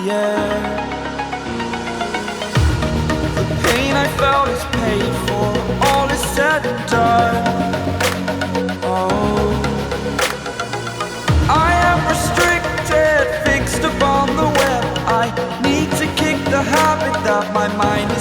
yeah. The pain I felt is paid for, all is said and done. Oh, I am restricted, fixed upon the web. I need to kick the habit that my mind